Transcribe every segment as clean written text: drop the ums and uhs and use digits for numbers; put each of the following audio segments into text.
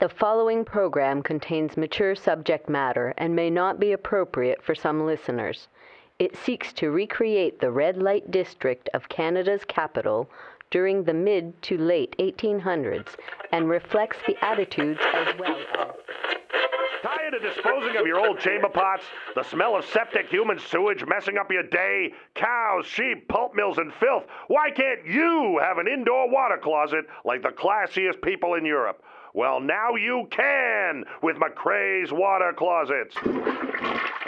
The following program contains mature subject matter and may not be appropriate for some listeners. It seeks to recreate the red light district of Canada's capital during the mid to late 1800s and reflects the attitudes as well as... Tired of disposing of your old chamber pots? The smell of septic human sewage messing up your day? Cows, sheep, pulp mills, and filth? Why can't you have an indoor water closet like the classiest people in Europe? Well, now you can with McCrae's Water Closets.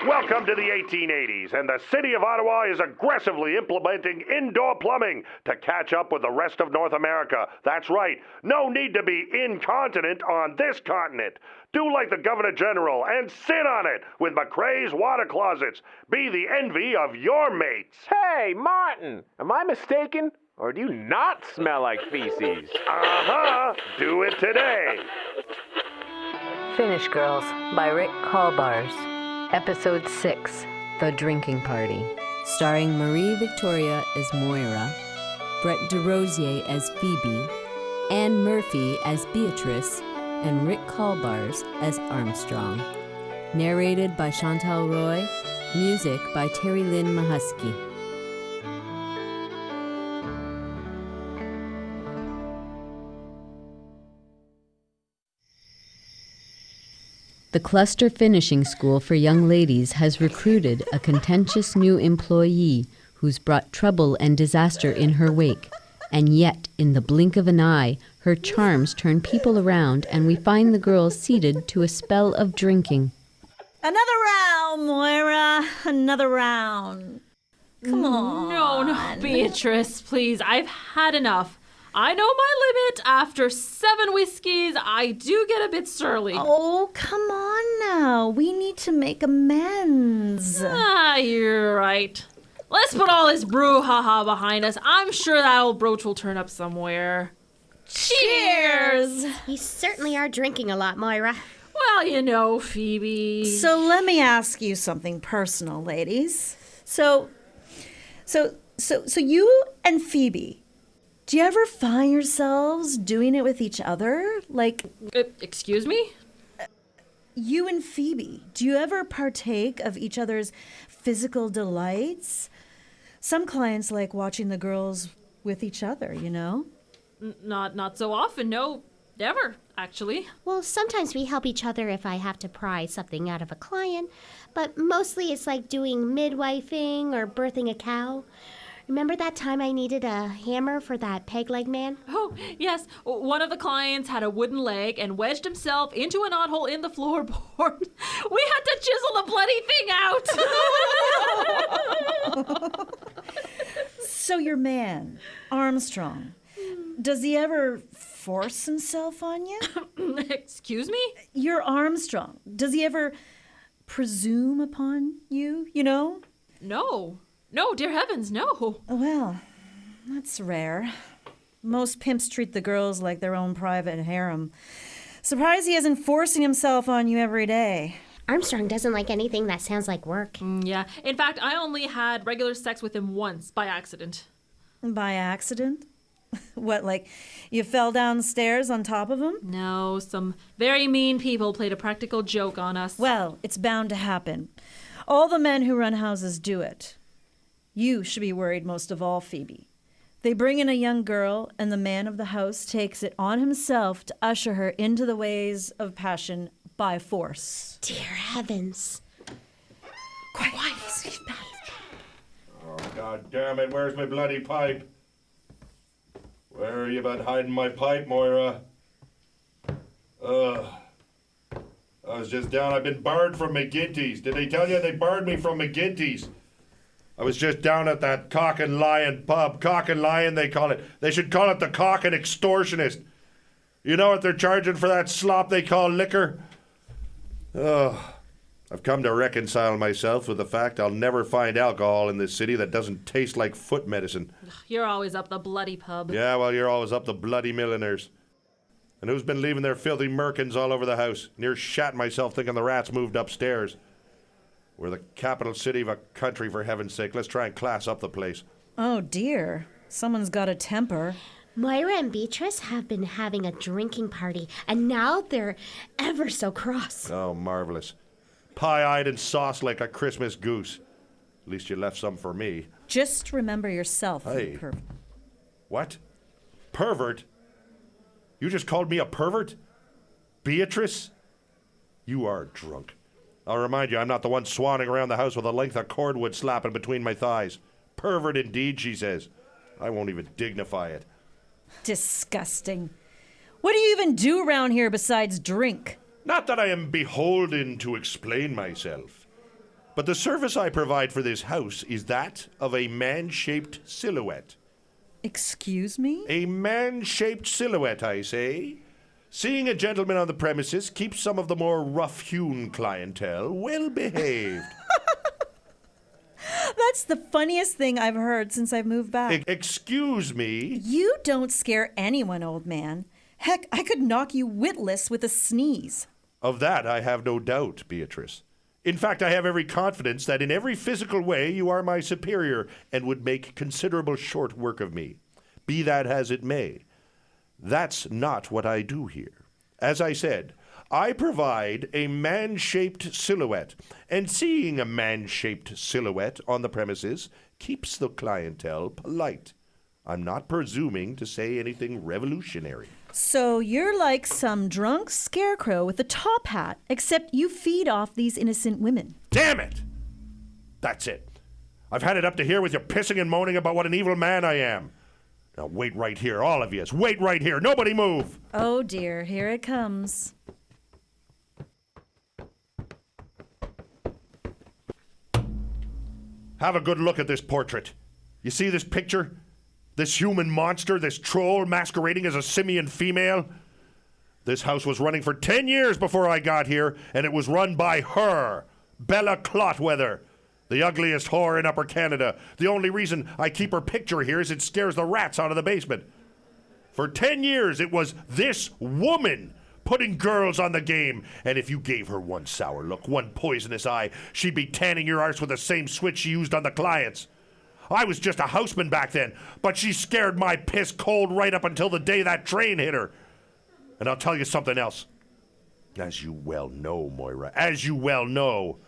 Welcome to the 1880s, and the city of Ottawa is aggressively implementing indoor plumbing to catch up with the rest of North America. That's right, no need to be incontinent on this continent. Do like the Governor General and sit on it with McCrae's Water Closets. Be the envy of your mates. Hey, Martin, am I mistaken? Or do you not smell like feces? Uh-huh, do it today. Finish Girls by Rick Kaulbars. Episode 6, The Drinking Party. Starring Marie Victoria as Moira, Brett Desrosiers as Phoebe, Anne Murphy as Beatrice, and Rick Kaulbars as Armstrong. Narrated by Chantal Roy. Music by Terry Lynn Mahusky. The Cluster Finishing School for Young Ladies has recruited a contentious new employee who's brought trouble and disaster in her wake. And yet, in the blink of an eye, her charms turn people around and we find the girls seated to a spell of drinking. Another round, Moira. Another round. Come on. No, Beatrice, please. I've had enough. I know my limit. After 7 whiskeys, I do get a bit surly. Oh, come on now. We need to make amends. You're right. Let's put all this brouhaha behind us. I'm sure that old brooch will turn up somewhere. Cheers! You certainly are drinking a lot, Moira. Well, you know, Phoebe. So let me ask you something personal, ladies. So you and Phoebe, do you ever find yourselves doing it with each other? Like... excuse me? You and Phoebe, do you ever partake of each other's physical delights? Some clients like watching the girls with each other, you know? Not so often, no. Never, actually. Well, sometimes we help each other if I have to pry something out of a client, but mostly it's like doing midwifing or birthing a cow. Remember that time I needed a hammer for that peg leg man? Oh, yes. One of the clients had a wooden leg and wedged himself into a knothole in the floorboard. We had to chisel the bloody thing out. So your man, Armstrong, does he ever force himself on you? Excuse me? You're Armstrong. Does he ever presume upon you, you know? No. No, dear heavens, no. Well, that's rare. Most pimps treat the girls like their own private harem. Surprised he isn't forcing himself on you every day. Armstrong doesn't like anything that sounds like work. Yeah. In fact, I only had regular sex with him once, by accident. By accident? What, like you fell downstairs on top of him? No, some very mean people played a practical joke on us. Well, it's bound to happen. All the men who run houses do it. You should be worried most of all, Phoebe. They bring in a young girl, and the man of the house takes it on himself to usher her into the ways of passion by force. Dear heavens. Quiet. Oh, God damn it, where's my bloody pipe? Where are you about hiding my pipe, Moira? I was just down. I've been barred from McGinty's. Did they tell you they barred me from McGinty's? I was just down at that Cock and Lion pub. Cock and Lion, they call it. They should call it the Cock and Extortionist. You know what they're charging for that slop they call liquor? I've come to reconcile myself with the fact I'll never find alcohol in this city that doesn't taste like foot medicine. You're always up the bloody pub. Yeah, well, you're always up the bloody milliners. And who's been leaving their filthy merkins all over the house? Near shat myself thinking the rats moved upstairs. We're the capital city of a country, for heaven's sake. Let's try and class up the place. Oh, dear. Someone's got a temper. Moira and Beatrice have been having a drinking party, and now they're ever so cross. Oh, marvelous. Pie-eyed and sauced like a Christmas goose. At least you left some for me. Just remember yourself, Hey. you pervert. What? Pervert? You just called me a pervert? Beatrice? You are drunk. I'll remind you, I'm not the one swanning around the house with a length of cordwood slapping between my thighs. Pervert indeed, she says. I won't even dignify it. Disgusting. What do you even do around here besides drink? Not that I am beholden to explain myself, but the service I provide for this house is that of a man-shaped silhouette. Excuse me? A man-shaped silhouette, I say. Seeing a gentleman on the premises keeps some of the more rough-hewn clientele well-behaved. That's the funniest thing I've heard since I've moved back. Excuse me? You don't scare anyone, old man. Heck, I could knock you witless with a sneeze. Of that I have no doubt, Beatrice. In fact, I have every confidence that in every physical way you are my superior and would make considerable short work of me. Be that as it may. That's not what I do here. As I said, I provide a man-shaped silhouette, and seeing a man-shaped silhouette on the premises keeps the clientele polite. I'm not presuming to say anything revolutionary. So you're like some drunk scarecrow with a top hat, except you feed off these innocent women. Damn it! That's it. I've had it up to here with your pissing and moaning about what an evil man I am. Now wait right here, all of you. Wait right here. Nobody move. Oh dear, here it comes. Have a good look at this portrait. You see this picture? This human monster, this troll masquerading as a simian female? This house was running for 10 years before I got here, and it was run by her, Bella Clotweather, the ugliest whore in Upper Canada. The only reason I keep her picture here is it scares the rats out of the basement. For 10 years, it was this woman putting girls on the game, and if you gave her one sour look, one poisonous eye, she'd be tanning your arse with the same switch she used on the clients. I was just a houseman back then, but she scared my piss cold right up until the day that train hit her. And I'll tell you something else. As you well know, Moira, as you well know,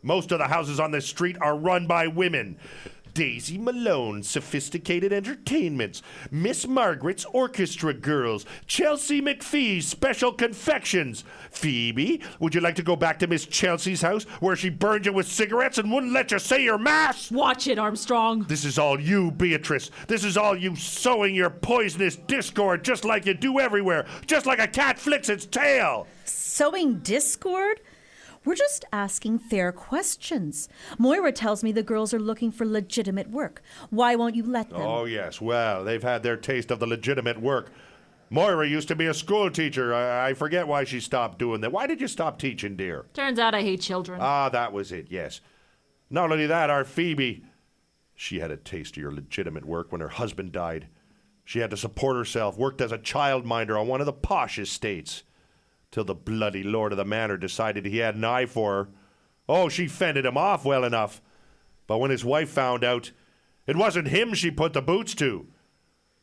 most of the houses on this street are run by women. Daisy Malone's Sophisticated Entertainments, Miss Margaret's Orchestra Girls, Chelsea McPhee's Special Confections. Phoebe, would you like to go back to Miss Chelsea's house where she burned you with cigarettes and wouldn't let you say your mass? Watch it, Armstrong. This is all you, Beatrice. This is all you sowing your poisonous discord just like you do everywhere, just like a cat flicks its tail. Sowing discord? We're just asking fair questions. Moira tells me the girls are looking for legitimate work. Why won't you let them? Oh, yes. Well, they've had their taste of the legitimate work. Moira used to be a school teacher. I forget why she stopped doing that. Why did you stop teaching, dear? Turns out I hate children. Ah, that was it, yes. Not only that, our Phoebe, she had a taste of your legitimate work when her husband died. She had to support herself, worked as a childminder on one of the posh estates. Till the bloody lord of the manor decided he had an eye for her. Oh, she fended him off well enough. But when his wife found out, it wasn't him she put the boots to.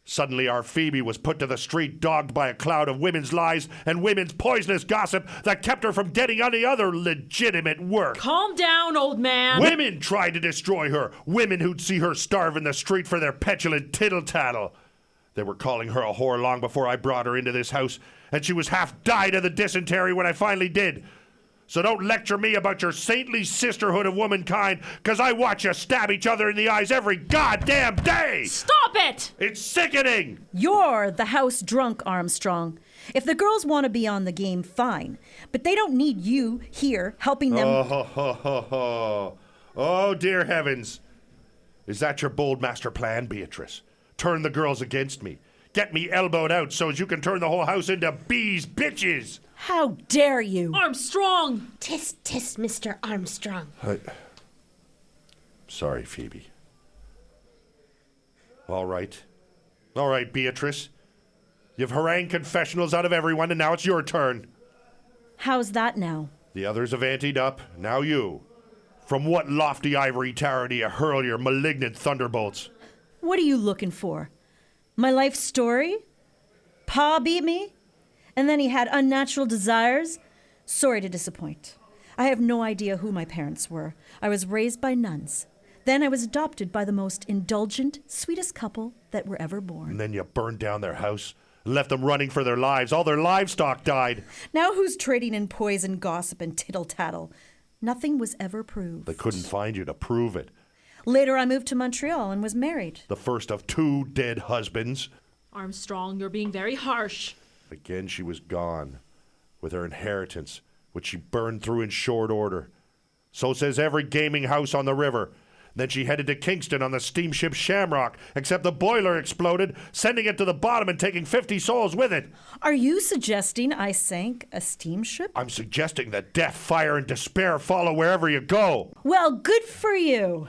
Suddenly our Phoebe was put to the street, dogged by a cloud of women's lies and women's poisonous gossip that kept her from getting any other legitimate work. Calm down, old man. Women tried to destroy her. Women who'd see her starve in the street for their petulant tittle-tattle. They were calling her a whore long before I brought her into this house, and she was half died of the dysentery when I finally did. So don't lecture me about your saintly sisterhood of womankind, because I watch you stab each other in the eyes every goddamn day! Stop it! It's sickening! You're the house drunk, Armstrong. If the girls want to be on the game, fine. But they don't need you here helping them. Oh, dear heavens. Is that your bold master plan, Beatrice? Turn the girls against me. Get me elbowed out so as you can turn the whole house into bees' bitches. How dare you? Armstrong! Tisk, tisk, Mr. Armstrong. Sorry, Phoebe. All right, Beatrice. You've harangued confessionals out of everyone, and now it's your turn. How's that now? The others have anteed up. Now you. From what lofty ivory tower do you hurl your malignant thunderbolts? What are you looking for? My life story? Pa beat me? And then he had unnatural desires? Sorry to disappoint. I have no idea who my parents were. I was raised by nuns. Then I was adopted by the most indulgent, sweetest couple that were ever born. And then you burned down their house, left them running for their lives. All their livestock died. Now who's trading in poison, gossip, and tittle-tattle? Nothing was ever proved. They couldn't find you to prove it. Later I moved to Montreal and was married. The first of 2 dead husbands. Armstrong, you're being very harsh. Again, she was gone with her inheritance, which she burned through in short order. So says every gaming house on the river. Then she headed to Kingston on the steamship Shamrock, except the boiler exploded, sending it to the bottom and taking 50 souls with it. Are you suggesting I sank a steamship? I'm suggesting that death, fire, and despair follow wherever you go. Well, good for you.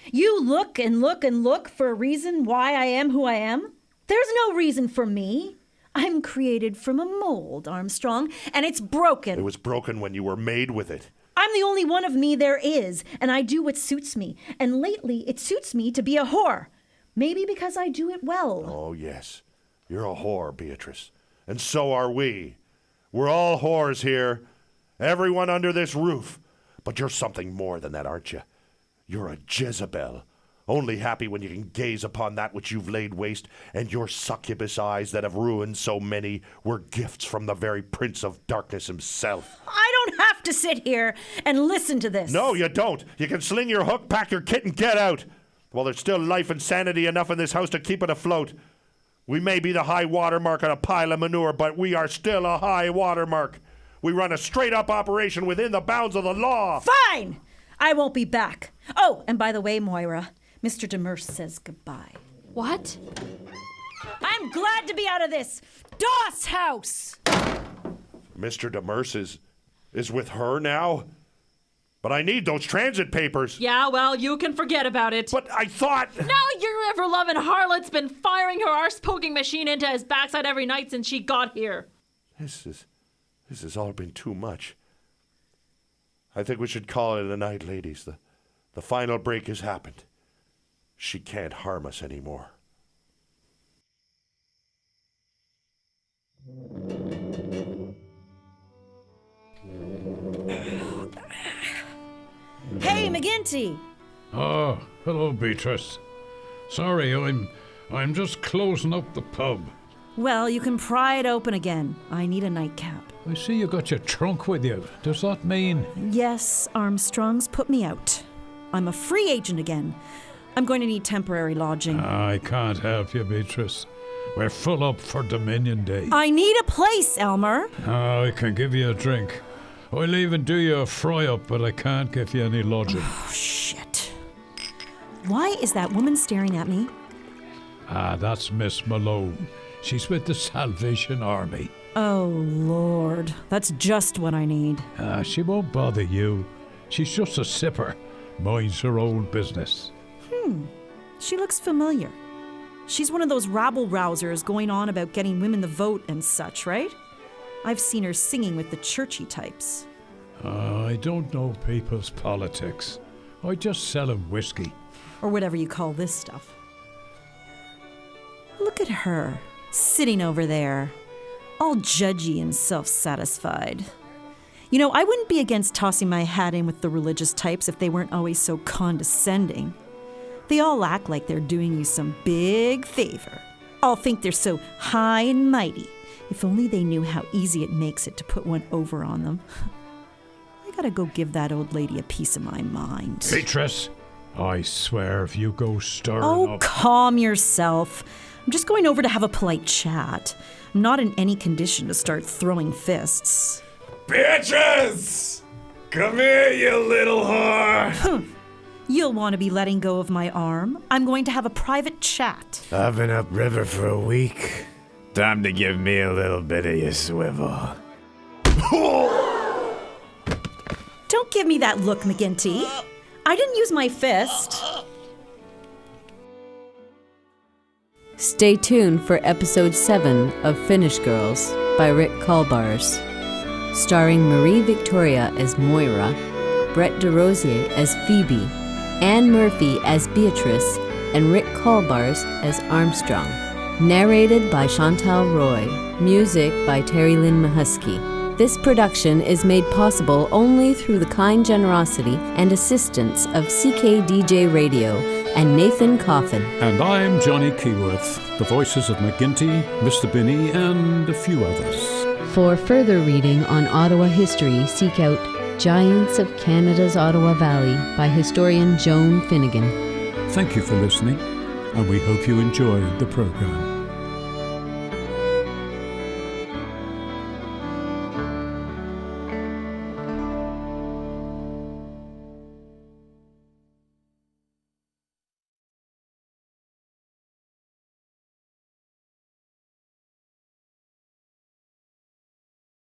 You look and look and look for a reason why I am who I am. There's no reason for me. I'm created from a mold, Armstrong, and it's broken. It was broken when you were made with it. I'm the only one of me there is, and I do what suits me. And lately, it suits me to be a whore. Maybe because I do it well. Oh, yes. You're a whore, Beatrice. And so are we. We're all whores here. Everyone under this roof. But you're something more than that, aren't you? You're a Jezebel. Only happy when you can gaze upon that which you've laid waste, and your succubus eyes that have ruined so many were gifts from the very Prince of Darkness himself. I don't have to sit here and listen to this. No, you don't. You can sling your hook, pack your kit, and get out. Well, there's still life and sanity enough in this house to keep it afloat. We may be the high watermark on a pile of manure, but we are still a high watermark. We run a straight-up operation within the bounds of the law. Fine! I won't be back. Oh, and by the way, Moira, Mr. Demers says goodbye. What? I'm glad to be out of this DOS house! Mr. Demers is with her now? But I need those transit papers. Yeah, well, you can forget about it. But I thought... Now your ever-loving harlot's been firing her arse-poking machine into his backside every night since she got here. This has all been too much. I think we should call it a night, ladies. The final break has happened. She can't harm us anymore. Hey, McGinty! Oh, hello, Beatrice. Sorry, I'm just closing up the pub. Well, you can pry it open again. I need a nightcap. I see you got your trunk with you. Does that mean... Yes, Armstrong's put me out. I'm a free agent again. I'm going to need temporary lodging. I can't help you, Beatrice. We're full up for Dominion Day. I need a place, Elmer. Oh, I can give you a drink. I'll even do you a fry-up, but I can't give you any lodging. Oh, shit. Why is that woman staring at me? Ah, that's Miss Malone. She's with the Salvation Army. Oh, Lord. That's just what I need. She won't bother you. She's just a sipper. Minds her own business. She looks familiar. She's one of those rabble-rousers going on about getting women the vote and such, right? I've seen her singing with the churchy types. I don't know people's politics. I just sell 'em whiskey. Or whatever you call this stuff. Look at her, sitting over there, all judgy and self-satisfied. You know, I wouldn't be against tossing my hat in with the religious types if they weren't always so condescending. They all act like they're doing you some big favor. All think they're so high and mighty. If only they knew how easy it makes it to put one over on them. I gotta go give that old lady a piece of my mind. Beatrice, I swear if you go stirring Oh, up... calm yourself. I'm just going over to have a polite chat. I'm not in any condition to start throwing fists. Beatrice! Come here, you little whore! You'll want to be letting go of my arm. I'm going to have a private chat. I've been upriver for a week. Time to give me a little bit of your swivel. Don't give me that look, McGinty. I didn't use my fist. Stay tuned for episode 7 of Finnish Girls by Rick Kaulbars, starring Marie Victoria as Moira, Brett Desrosiers as Phoebe, Anne Murphy as Beatrice, and Rick Kaulbars as Armstrong. Narrated by Chantal Roy. Music by Terry Lynn Mahusky. This production is made possible only through the kind generosity and assistance of CKDJ Radio and Nathan Coffin. And I'm Johni Keyworth, the voices of McGinty, Mr. Binney, and a few others. For further reading on Ottawa history, seek out Giants of Canada's Ottawa Valley by historian Joan Finnegan. Thank you for listening, and we hope you enjoyed the program.